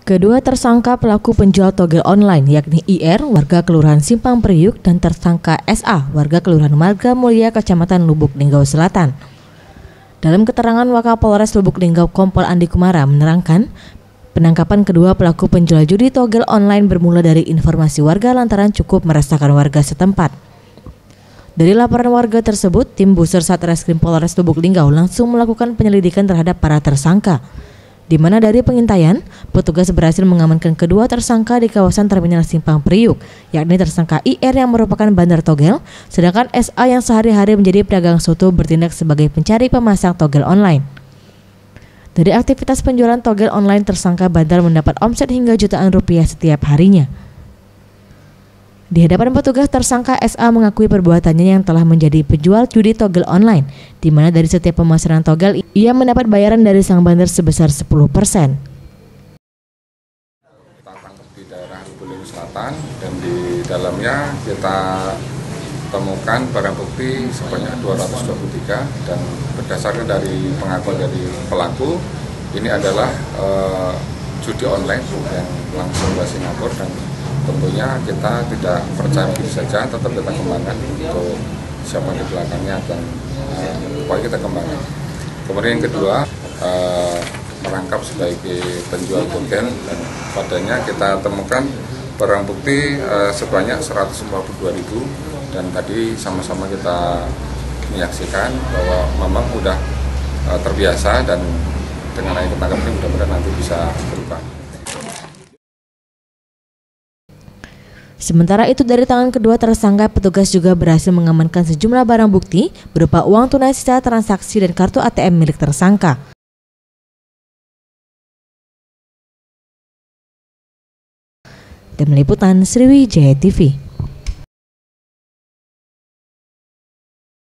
Kedua tersangka pelaku penjual togel online yakni IR, warga Kelurahan Simpang Priuk, dan tersangka SA, warga Kelurahan Marga Mulia, Kecamatan Lubuk Linggau Selatan. Dalam keterangan Wakapolres Lubuk Linggau Kompol Andi Kumara menerangkan, penangkapan kedua pelaku penjual judi togel online bermula dari informasi warga lantaran cukup meresahkan warga setempat. Dari laporan warga tersebut, tim Buser Satreskrim Polres Lubuk Linggau langsung melakukan penyelidikan terhadap para tersangka, di mana dari pengintaian, petugas berhasil mengamankan kedua tersangka di kawasan Terminal Simpang Priuk, yakni tersangka IR yang merupakan bandar togel, sedangkan SA yang sehari-hari menjadi pedagang soto bertindak sebagai pencari pemasang togel online. Dari aktivitas penjualan togel online, tersangka bandar mendapat omset hingga jutaan rupiah setiap harinya. Di hadapan petugas, tersangka SA mengakui perbuatannya yang telah menjadi penjual judi togel online, di mana dari setiap pemasaran togel ia mendapat bayaran dari sang bandar sebesar 10%. Kita tangkap di daerah Lubuk Linggau Selatan dan di dalamnya kita temukan barang bukti sebanyak 223 dan berdasarkan dari pengakuan dari pelaku, ini adalah judi online yang langsung ke Singapura, dan tentunya kita tidak percaya begitu saja, tetap kita kembangkan untuk siapa di belakangnya dan upaya kita kembangkan. Kemudian yang kedua, merangkap sebagai penjual togel, dan padanya kita temukan barang bukti sebanyak 152.000, dan tadi sama-sama kita menyaksikan bahwa memang sudah terbiasa, dan dengan ayat ketangkap ini mudah-mudahan nanti bisa berubah. Sementara itu, dari tangan kedua tersangka, petugas juga berhasil mengamankan sejumlah barang bukti berupa uang tunai sisa transaksi dan kartu ATM milik tersangka. Tim Liputan Sriwijaya TV.